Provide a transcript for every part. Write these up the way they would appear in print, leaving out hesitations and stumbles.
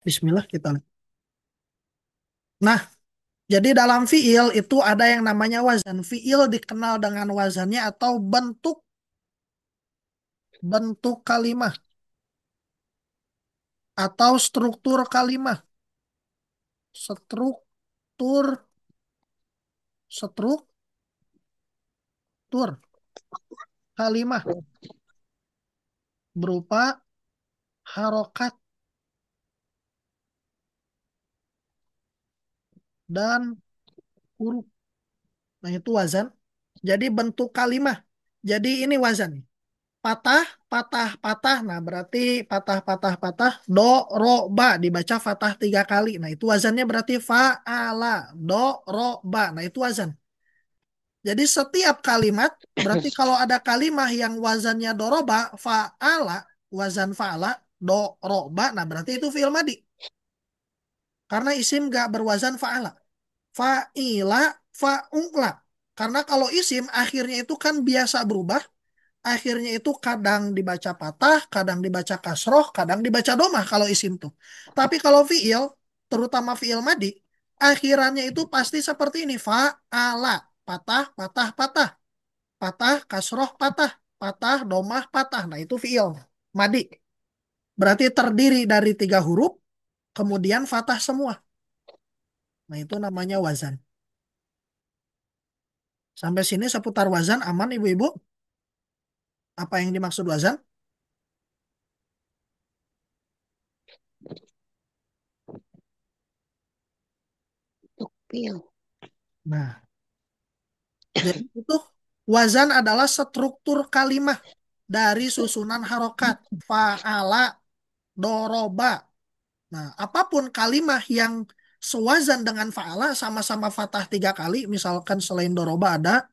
Bismillah kita lihat. Nah, jadi dalam fiil itu ada yang namanya wazan. Fiil dikenal dengan wazannya atau bentuk bentuk kalimah atau struktur kalimah. Struktur struktur kalimah berupa harokat dan huruf. Nah, itu wazan. Jadi bentuk kalimah. Jadi ini wazan. Patah, patah, patah. Nah, berarti patah, patah, patah. Do, ro, ba. Dibaca fatah 3 kali. Nah, itu wazannya berarti fa'ala. Do, ro, ba. Nah, itu wazan. Jadi setiap kalimat, berarti kalau ada kalimah yang wazannya doroba, fa'ala, wazan fa'ala, do, ro, ba. Nah, berarti itu fi'il madi. Karena isim gak berwazan fa'ala. Fa'ila, fa'ula. Karena kalau isim akhirnya itu kan biasa berubah. Akhirnya itu kadang dibaca patah, kadang dibaca kasroh, kadang dibaca domah kalau isim tuh. Tapi kalau fiil, terutama fiil madi, akhirannya itu pasti seperti ini. Fa'ala, patah, patah, patah. Patah, kasroh, patah. Patah, domah, patah. Nah itu fiil madi. Berarti terdiri dari 3 huruf, kemudian fatah semua. Nah itu namanya wazan. Sampai sini seputar wazan aman ibu-ibu? Apa yang dimaksud wazan? Pil. Nah, jadi itu wazan adalah struktur kalimah dari susunan harokat. Fa'ala, doroba. Nah, apapun kalimah yang sewazan dengan fa'ala sama-sama fatah 3 kali. Misalkan selain doroba ada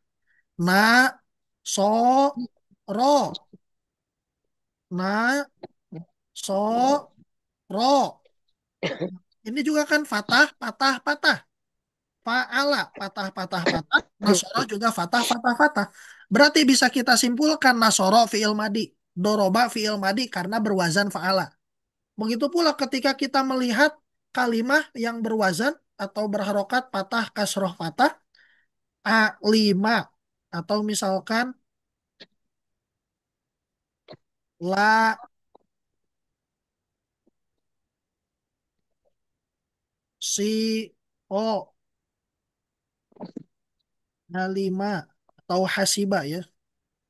na, so, ro. Na, so, ro. Ini juga kan fatah, patah, patah. Fa'ala, patah, patah, patah. Nasoro juga fatah, fatah, fatah. Berarti bisa kita simpulkan nasoro fi'il madi. Doroba fi'il madi karena berwazan fa'ala. Begitu pula ketika kita melihat kalimah yang berwazan atau berharokat patah, kasroh, fatah. A5. Atau misalkan la, si, o. A5. Atau hasiba ya.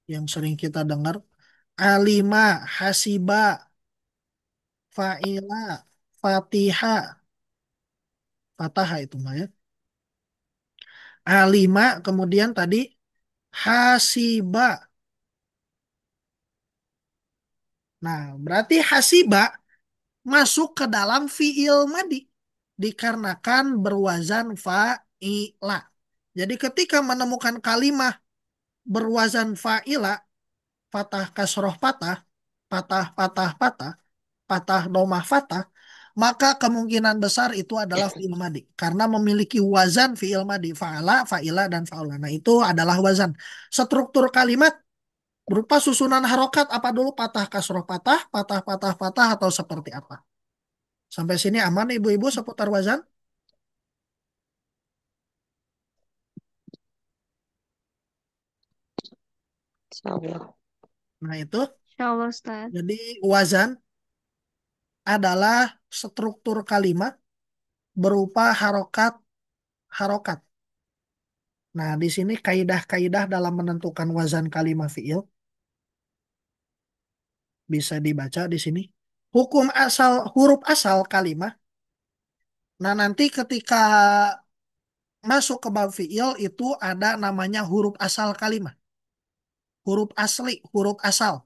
Yang sering kita dengar. A5, hasiba, fa'ila, fatihah. Fatah itu mah ya. A5 kemudian tadi hasiba. Nah, berarti hasiba masuk ke dalam fiil madi dikarenakan berwazan fa'ila. Jadi ketika menemukan kalimah berwazan fa'ila, fatah kasroh patah, patah patah patah, patah domah fatah, maka kemungkinan besar itu adalah fi'il madi karena memiliki wazan fi'il madi fa'ala, fa'ila dan fa'ula. Nah, itu adalah wazan. Struktur kalimat berupa susunan harokat apa dulu patah kasroh patah, patah patah patah atau seperti apa. Sampai sini aman ibu-ibu seputar wazan? Insyaallah. Nah, itu Insya Allah, Ustaz. jadi wazan adalah struktur kalimat berupa harokat harokat. Nah, di sini kaidah-kaidah dalam menentukan wazan kalimat fiil bisa dibaca di sini. Hukum asal huruf asal kalimat. Nah, nanti ketika masuk ke bab fiil itu ada namanya huruf asal kalimat. Huruf asli, huruf asal.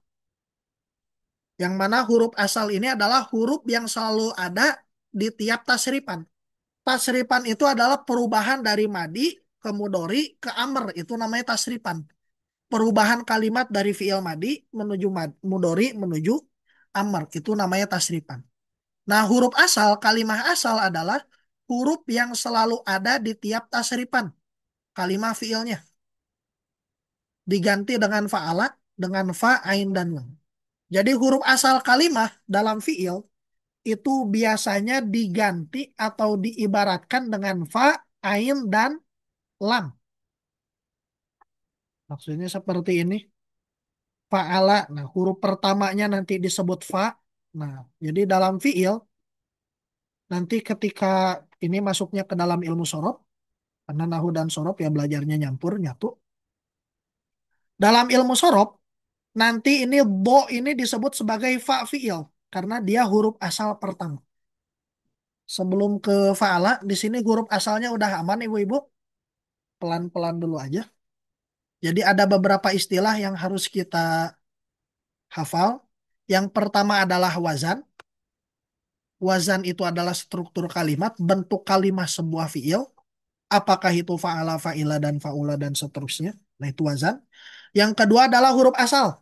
Yang mana huruf asal ini adalah huruf yang selalu ada di tiap tasrifan. Tasrifan itu adalah perubahan dari madi ke mudori ke amr. Itu namanya tasrifan. Perubahan kalimat dari fiil madi menuju mudori menuju amr. Itu namanya tasrifan. Nah, huruf asal, kalimah asal adalah huruf yang selalu ada di tiap tasrifan. Kalimah fiilnya. Diganti dengan fa'ala, dengan fa, ain, dan lam. Jadi huruf asal kalimah dalam fiil itu biasanya diganti atau diibaratkan dengan fa, ain, dan lam. Maksudnya seperti ini. Fa'ala. Nah, huruf pertamanya nanti disebut fa. Nah, jadi dalam fiil, nanti ketika ini masuknya ke dalam ilmu sorof, karena nahu dan sorof ya belajarnya nyampur, nyatu. Dalam ilmu sorof, nanti ini bo ini disebut sebagai fa fiil, karena dia huruf asal pertama. Sebelum ke fa'ala, di sini huruf asalnya udah aman, ibu-ibu. Pelan-pelan dulu aja. Jadi ada beberapa istilah yang harus kita hafal. Yang pertama adalah wazan. Wazan itu adalah struktur kalimat, bentuk kalimat sebuah fiil. Apakah itu fa'ala, fa'ila, dan fa'ula, dan seterusnya. Nah, itu wazan. Yang kedua adalah huruf asal.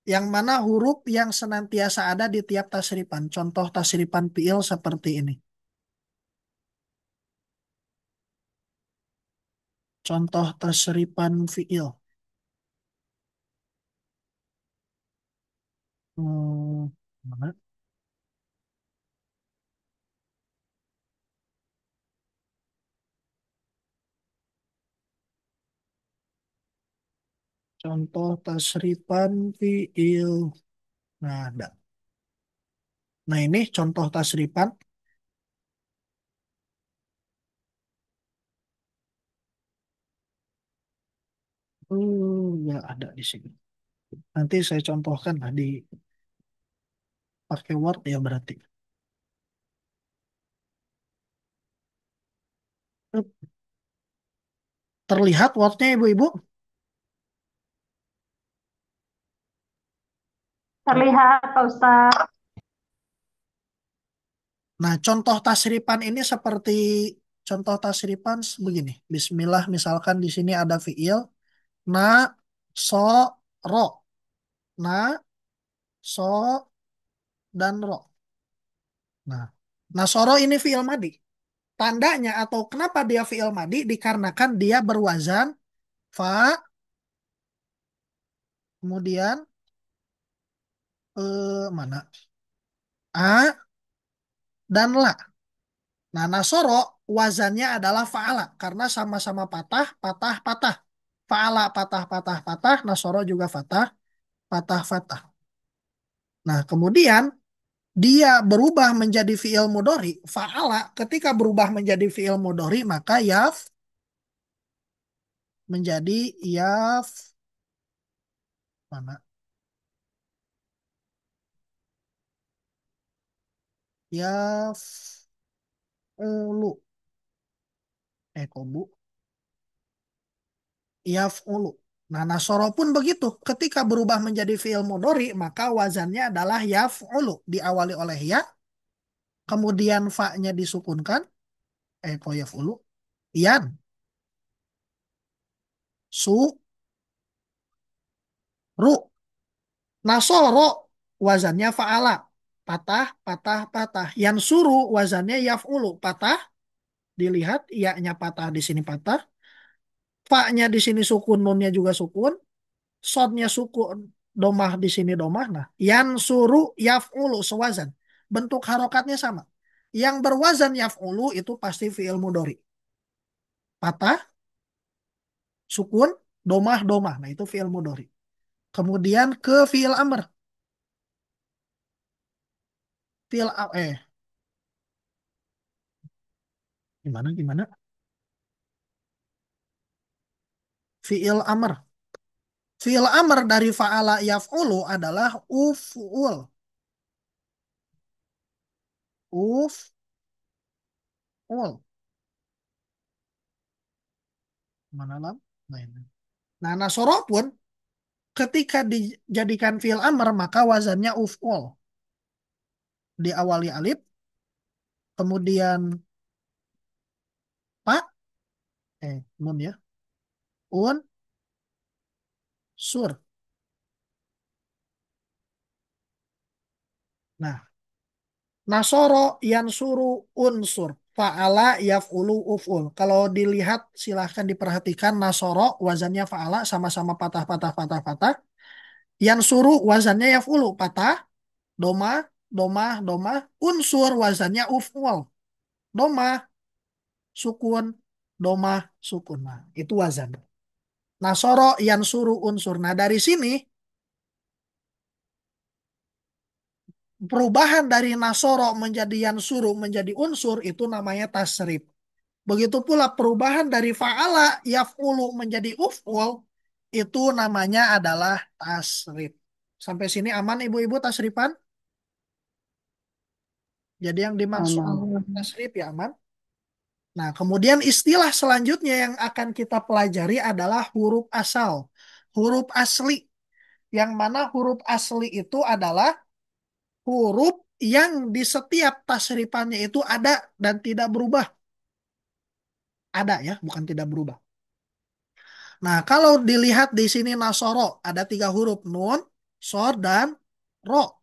Yang mana huruf yang senantiasa ada di tiap tasrifan. Contoh tasrifan fiil seperti ini. Contoh tasrifan fiil. Mana? Contoh tasrifan fiil. Nah, ada. Nah, ini contoh tasrifan. Ya ada di sini. Nanti saya contohkan lah di pakai Word ya berarti. Eh, Terlihat Wordnya ibu-ibu? Terlihat, Pak Ustadz. Nah, contoh tasrifan ini seperti contoh tasrifan begini. Bismillah, misalkan di sini ada fiil na, so, ro. Na, so, dan ro. Nah, nasoro ini fiil madi. Tandanya atau kenapa dia fiil madi? Dikarenakan dia berwazan fa, kemudian mana? A, dan la. Nah, nasoro wazannya adalah fa'ala karena sama-sama patah, patah, patah. Fa'ala patah, patah, patah. Nasoro juga patah, patah, patah. Nah, kemudian dia berubah menjadi fi'il mudhari. Fa'ala ketika berubah menjadi fi'il mudhari maka yaf menjadi yaf mana? Yaf ulu. Kok bu? Yaf ulu. Nah, nasoro pun begitu. Ketika berubah menjadi fi'il mudhari maka wazannya adalah yaf ulu. Diawali oleh ya, kemudian fa-nya disukunkan, koyaf ulu, yan, su, ru. Nasoro wazannya fa'ala, patah, patah, patah. Yang suru wazannya yaf'ulu, patah, dilihat iya-nya patah di sini patah, fa-nya di sini sukun, nunnya juga sukun, sodnya sukun, domah di sini domah. Nah, yan suru yaf'ulu sewazan. Bentuk harokatnya sama. Yang berwazan yaf'ulu itu pasti fi'il mudhari. Patah, sukun, domah, domah. Nah, itu fi'il mudhari. Kemudian ke fi'il amr. Gimana gimana? Fi'il amr. Fi'il amr dari fa'ala yaf'ulu adalah uf'ul. Uf'ul. Mana lam? Nah, ini. Nah, nasoro pun ketika dijadikan fi'il amr maka wazannya uf'ul. Diawali alif, kemudian pa, nun ya, un, sur. Nah, nasoro yansuru unsur. Fa'ala yaf'ulu uf'ul. Kalau dilihat silahkan diperhatikan nasoro wazannya fa'ala sama-sama patah patah patah patah. Yansuru wazannya yaf'ulu patah, doma, domah, domah, unsur wazannya uf'ul. Domah, sukun, domah, sukun. Nah, itu wazan. Nasoro, yansuru, unsur. Nah, dari sini perubahan dari nasoro menjadi yansuru menjadi unsur itu namanya tasrif. Begitu pula perubahan dari fa'ala yaf'ulu menjadi uf'ul itu namanya adalah tasrif. Sampai sini aman ibu-ibu tasrifan? Jadi yang dimaksud Aman. tasrif ya aman. Nah, kemudian istilah selanjutnya yang akan kita pelajari adalah huruf asal. Huruf asli. Yang mana huruf asli itu adalah huruf yang di setiap tasrifannya itu ada dan tidak berubah. Ada ya, bukan tidak berubah. Nah, kalau dilihat di sini nasoro, ada tiga huruf nun, sod, dan ro.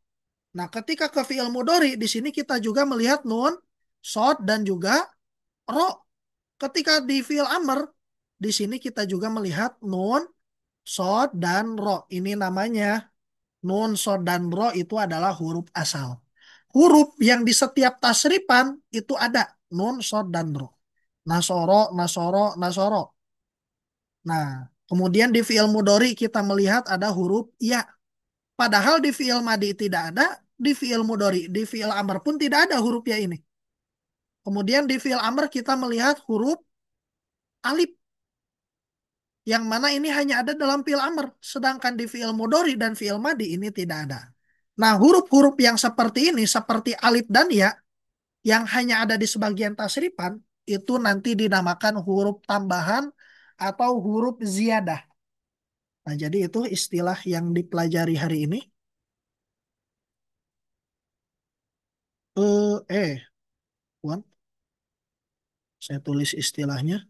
Nah, ketika ke fi'il mudhari, di sini kita juga melihat nun, sod, dan juga ro. Ketika di fi'il amr, di sini kita juga melihat nun, sod, dan ro. Ini namanya nun, sod, dan ro itu adalah huruf asal. Huruf yang di setiap tasrifan itu ada nun, sod, dan ro. Nasoro, nasoro, nasoro. Nah, kemudian di fi'il mudhari kita melihat ada huruf ya. Padahal di fi'il madi tidak ada, di fi'il mudhari, di fi'il amr pun tidak ada huruf ya ini. Kemudian di fi'il amr kita melihat huruf alif, yang mana ini hanya ada dalam fi'il amr, sedangkan di fi'il mudhari dan fi'il madi ini tidak ada. Nah, huruf-huruf yang seperti ini, seperti alif dan ya, yang hanya ada di sebagian tasrifan, itu nanti dinamakan huruf tambahan atau huruf ziyadah. Nah, jadi itu istilah yang dipelajari hari ini. Wan, saya tulis istilahnya.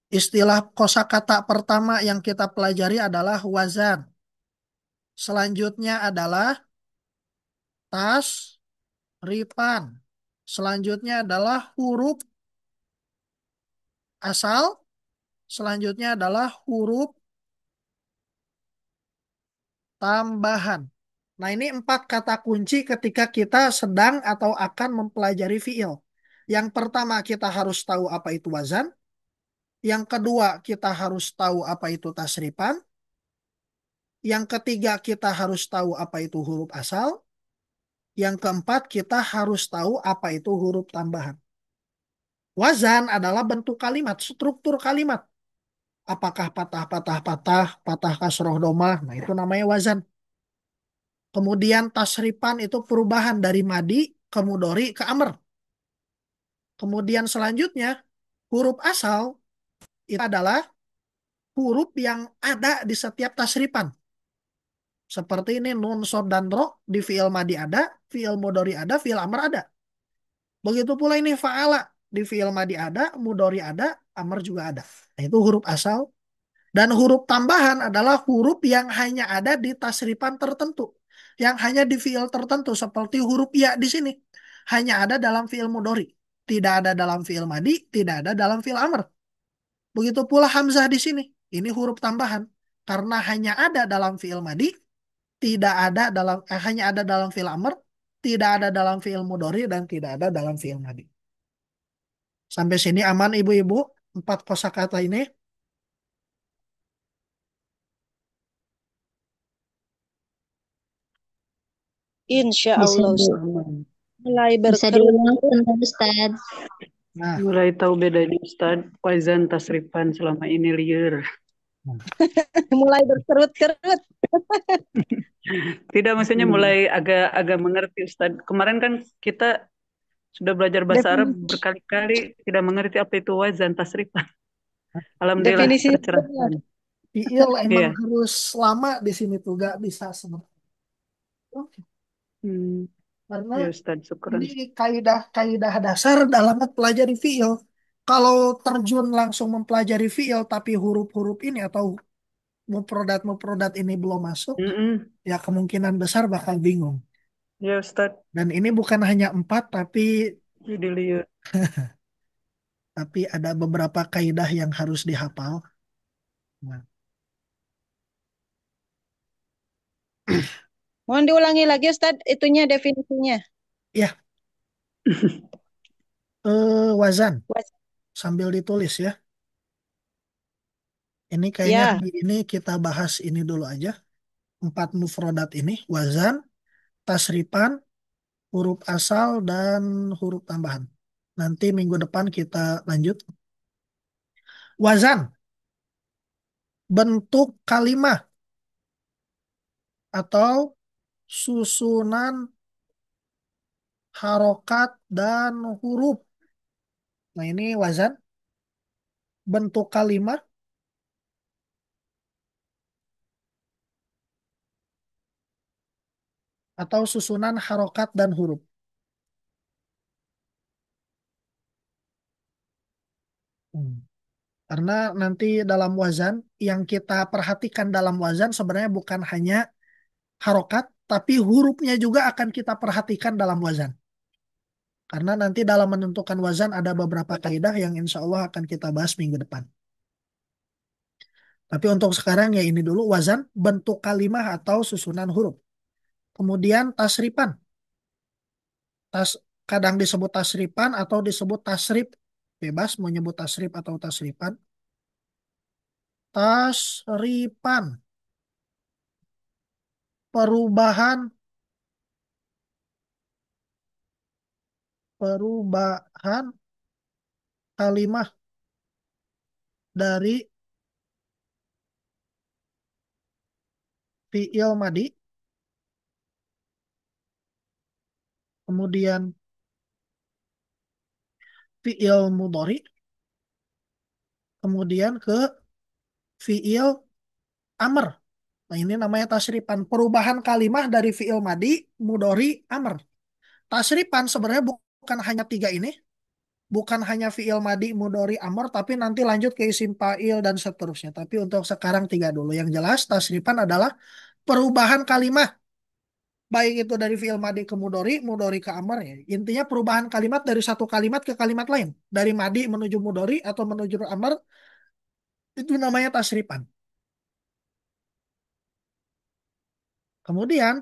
Istilah kosakata pertama yang kita pelajari adalah wazan. Selanjutnya adalah tasrifan. Selanjutnya adalah huruf asal. Selanjutnya adalah huruf tambahan. Nah, ini empat kata kunci ketika kita sedang atau akan mempelajari fiil. Yang pertama, kita harus tahu apa itu wazan. Yang kedua, kita harus tahu apa itu tasrifan. Yang ketiga, kita harus tahu apa itu huruf asal. Yang keempat, kita harus tahu apa itu huruf tambahan. Wazan adalah bentuk kalimat, struktur kalimat. Apakah patah, patah, patah, patah kasroh domah. Nah, itu namanya wazan. Kemudian tasrifan itu perubahan dari madi ke mudori ke amr. Kemudian selanjutnya, huruf asal itu adalah huruf yang ada di setiap tasrifan. Seperti ini nun, sod, dan ro. Di fi'il madi ada, fi'il mudori ada, fi'il amr ada. Begitu pula ini fa'ala. Di fi'il madi ada, mudori ada, amr juga ada. Nah, itu huruf asal. Dan huruf tambahan adalah huruf yang hanya ada di tasrifan tertentu. Yang hanya di fi'il tertentu. Seperti huruf ya di sini. Hanya ada dalam fi'il mudori. Tidak ada dalam fi'il madi, tidak ada dalam fi'il amr. Begitu pula hamzah di sini. Ini huruf tambahan. Karena hanya ada dalam fi'il madi, tidak ada dalam hanya ada dalam fi'il amr, tidak ada dalam fi'il mudhari dan tidak ada dalam fi'il madi. Sampai sini aman ibu-ibu? Empat kosakata ini. Insya Bisa Allah di, Ustaz. Aman. Mulai bisa berkerut diulang sebentar Ustaz. Nah, Mulai tahu bedanya Ustaz, wazan tasrifan selama ini liar. mulai berkerut-kerut. Tidak, maksudnya Hmm. mulai agak mengerti Ustaz. Kemarin kan kita sudah belajar bahasa Arab Definisi berkali-kali, tidak mengerti apa itu wazan tasrifan. Alhamdulillah definisi tercerahkan. fi'il emang Iya. harus lama di sini tuh, gak bisa sebentar. Hmm. Karena Ya Ustaz, syukuran. ini kaidah-kaidah dasar dalam mempelajari fi'il. Kalau terjun langsung mempelajari fi'il tapi huruf-huruf ini atau mufrodat-mufrodat ini belum masuk, Mm-mm. ya kemungkinan besar bakal bingung. Ya Ustaz, Dan ini bukan hanya empat, jadi liar. tapi ada beberapa kaidah yang harus dihafal. Nah, Mohon diulangi lagi Ustadz, itunya definisinya. Ya, wazan Was- sambil ditulis ya. Ini kayaknya Ya, hari ini kita bahas ini dulu aja. Empat mufrodat ini, wazan, tasrifan, huruf asal, dan huruf tambahan. Nanti minggu depan kita lanjut. Wazan, bentuk kalimat atau susunan harokat dan huruf. Nah ini wazan, bentuk kalimat atau susunan harokat dan huruf. Hmm. Karena nanti dalam wazan, yang kita perhatikan dalam wazan sebenarnya bukan hanya harokat, tapi hurufnya juga akan kita perhatikan dalam wazan. Karena nanti dalam menentukan wazan ada beberapa kaidah yang insya Allah akan kita bahas minggu depan. Tapi untuk sekarang ya ini dulu wazan, bentuk kalimah atau susunan huruf. Kemudian tasrifan. Tas, kadang disebut tasrifan atau disebut tasrif. Bebas mau nyebut tasrif atau tasrifan. Tasrifan. Perubahan, perubahan kalimah dari fi'il madi. Kemudian fi'il mudhari. Kemudian ke fi'il amr. Nah, ini namanya tasrifan. Perubahan kalimah dari fi'il madi, mudhari, amr. Tasrifan sebenarnya bukan hanya tiga ini. Bukan hanya fi'il madi, mudhari, amr. Tapi nanti lanjut ke isim fa'il dan seterusnya. Tapi untuk sekarang tiga dulu. Yang jelas tasrifan adalah perubahan kalimah. Baik itu dari fi'il madi ke mudhari, mudhari ke amr. Ya. Intinya perubahan kalimat dari satu kalimat ke kalimat lain. Dari madi menuju mudhari atau menuju amr. Itu namanya tasrifan. Kemudian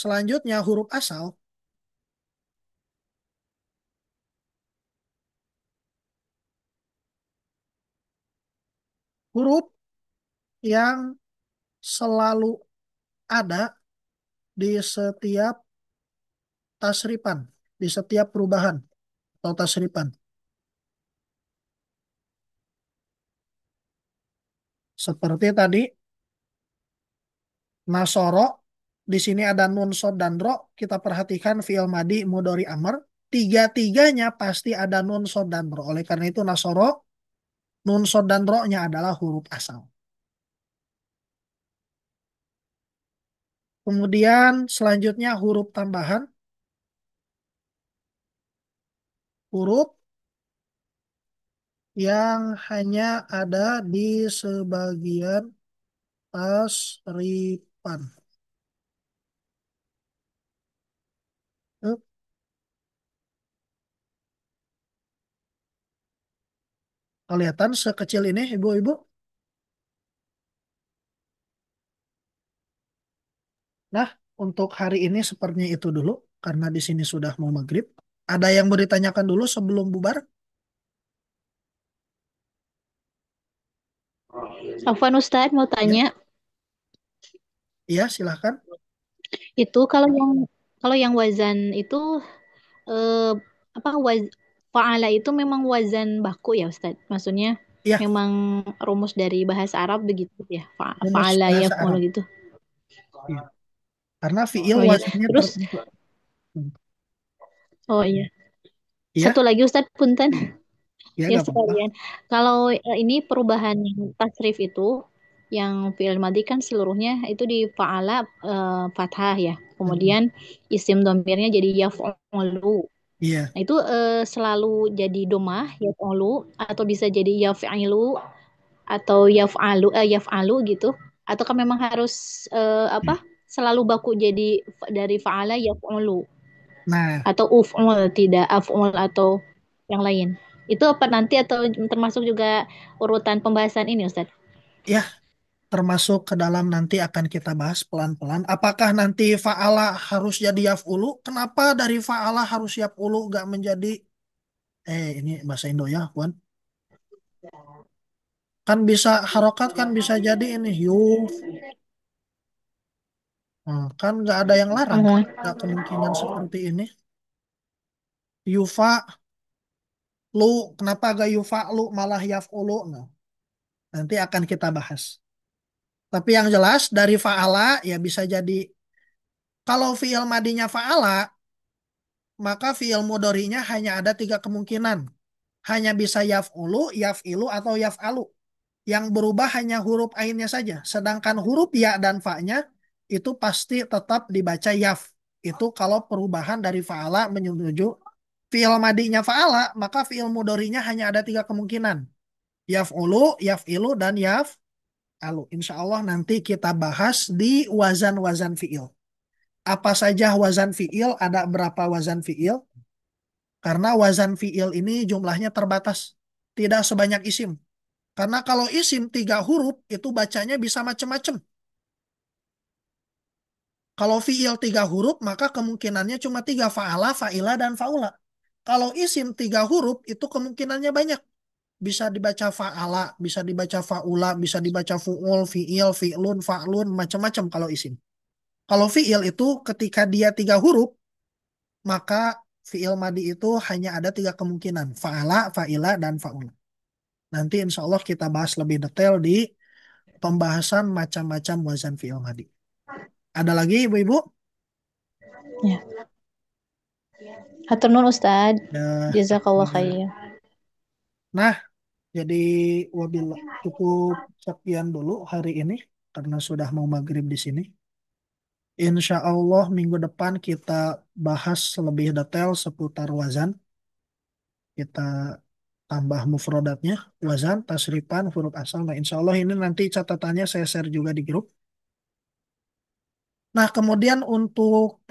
selanjutnya huruf asal. Huruf yang selalu ada di setiap tasrifan, di setiap perubahan atau tasrifan. Seperti tadi, nasoro, di sini ada nun, sod, dan ro. Kita perhatikan fi'il madi, mudhari, amr. Tiga-tiganya pasti ada nun, sod, dan ro. Oleh karena itu nasoro, nun, sod, dan ro-nya adalah huruf asal. Kemudian selanjutnya huruf tambahan. Huruf yang hanya ada di sebagian tasrifan. Eh, Kelihatan sekecil ini, ibu-ibu? Nah, untuk hari ini sepertinya itu dulu, karena di sini sudah mau maghrib. Ada yang mau ditanyakan dulu sebelum bubar? Afwan Ustadz mau Ya, tanya, iya silahkan. itu kalau yang wazan itu eh, apa fa'ala itu memang wazan baku ya Ustadz? Maksudnya Iya, memang rumus dari bahasa Arab begitu ya, rumus fa'ala bahasa yaf'ulu Arab. gitu. Iya. Karena fiil Oh iya. wazannya Terus tertentu. Hmm. oh iya. Iya, Satu lagi Ustadz punten. ya Ya gak apa-apa. sekalian. Kalau ini perubahan yang tasrif itu, yang fi'il madi kan seluruhnya itu di fa'ala fathah ya. Hmm. Kemudian isim domirnya jadi yaf'ulu. Iya. Nah, itu selalu jadi domah yaf'ulu atau bisa jadi yaf'ilu atau yaf'alu gitu. Atau kan memang harus apa? Selalu baku jadi dari fa'ala yaf'ulu Nah, atau uf'ul tidak af'ul atau yang lain. Itu apa nanti atau termasuk juga urutan pembahasan ini Ustaz? ya termasuk ke dalam nanti akan kita bahas pelan-pelan. Apakah nanti fa'ala harus jadi yaf'ulu? Kenapa dari fa'ala harus yaf'ulu gak menjadi ini bahasa Indo ya, Puan. Kan bisa harokat kan bisa jadi ini yuf. Nah, kan nggak ada yang larang kan? Mhm. Nggak kemungkinan seperti ini. Yufa lu kenapa gak yufa lu malah yaf'ulu? Nah, nanti akan kita bahas. Tapi yang jelas dari fa'ala ya bisa jadi kalau fi'il madinya fa'ala maka fi'il mudhari'nya hanya ada tiga kemungkinan. Hanya bisa yaf'ulu, yaf'ilu, atau yaf'alu. Yang berubah hanya huruf ainnya saja. Sedangkan huruf ya dan fa-nya itu pasti tetap dibaca yaf. Itu kalau perubahan dari fa'ala menuju fi'il madinya fa'ala, maka fi'il mudhari'nya hanya ada tiga kemungkinan. Yaf'ulu, yaf'ilu, dan yaf'alu. Insya Allah nanti kita bahas di wazan-wazan fi'il. Apa saja wazan fi'il, ada berapa wazan fi'il? Karena wazan fi'il ini jumlahnya terbatas. Tidak sebanyak isim. Karena kalau isim tiga huruf itu bacanya bisa macam-macam. Kalau fi'il tiga huruf maka kemungkinannya cuma tiga fa'ala, fa'ila, dan fa'ula. Kalau isim tiga huruf itu kemungkinannya banyak. Bisa dibaca fa'ala, bisa dibaca fa'ula, bisa dibaca fu'ul, fi'il, fi'lun, fa'lun, macam-macam kalau isim. Kalau fi'il itu ketika dia tiga huruf maka fi'il madi itu hanya ada tiga kemungkinan. Fa'ala, fa'ila, dan fa'ula. Nanti insya Allah kita bahas lebih detail di pembahasan macam-macam wazan fi'il madi. Ada lagi ibu-ibu? Ya. Hatur nuhun Ustad. Ya, Jazakallah ya. khair. Nah, jadi cukup sekian dulu hari ini karena sudah mau maghrib di sini. Insya Allah minggu depan kita bahas lebih detail seputar wazan. Kita tambah mufrodatnya, wazan, tasrifan, huruf asal. Nah, insya Allah ini nanti catatannya saya share juga di grup. Nah, kemudian untuk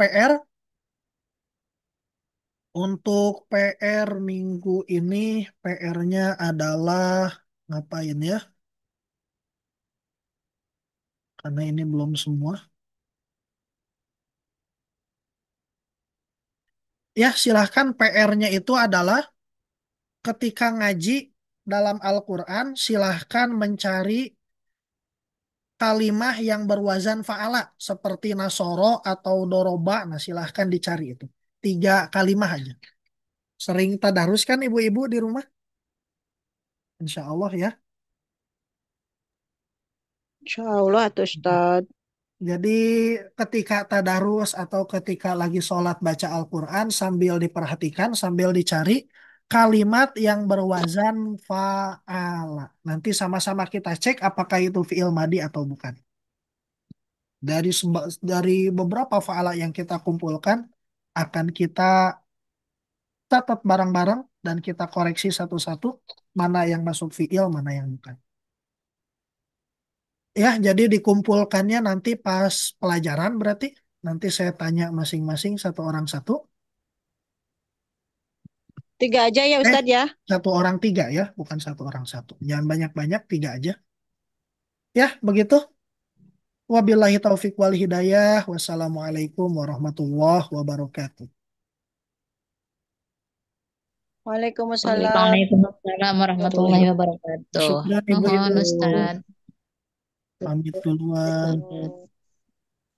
PR minggu ini, PR-nya adalah ngapain ya? Karena ini belum semua. Ya, silahkan PR-nya itu adalah ketika ngaji dalam Al-Quran, silahkan mencari kalimah yang berwazan fa'ala, seperti nasoro atau doroba. Nah, silahkan dicari itu. Tiga kalimah aja. Sering tadarus kan ibu-ibu di rumah? Insya Allah ya. Insya Allah tuh Ustad. Jadi ketika tadarus atau ketika lagi sholat baca Al-Quran sambil diperhatikan, sambil dicari kalimat yang berwazan fa'ala. Nanti sama-sama kita cek apakah itu fi'il madi atau bukan. Dari beberapa fa'ala yang kita kumpulkan, akan kita catat bareng-bareng dan kita koreksi satu-satu mana yang masuk fi'il, mana yang bukan. Ya, jadi dikumpulkannya nanti pas pelajaran berarti. Nanti saya tanya masing-masing satu orang satu. Tiga aja ya Eh, Ustad ya. satu orang tiga ya, bukan satu orang satu. Jangan banyak-banyak, tiga aja. Ya, begitu. Wabillahi taufiq wal hidayah. Wassalamualaikum warahmatullahi wabarakatuh. Waalaikumsalam. Waalaikumsalam warahmatullahi wabarakatuh. Syukran Nuhun ibu-ibu. Ustad. Pamit duluan. Tuh.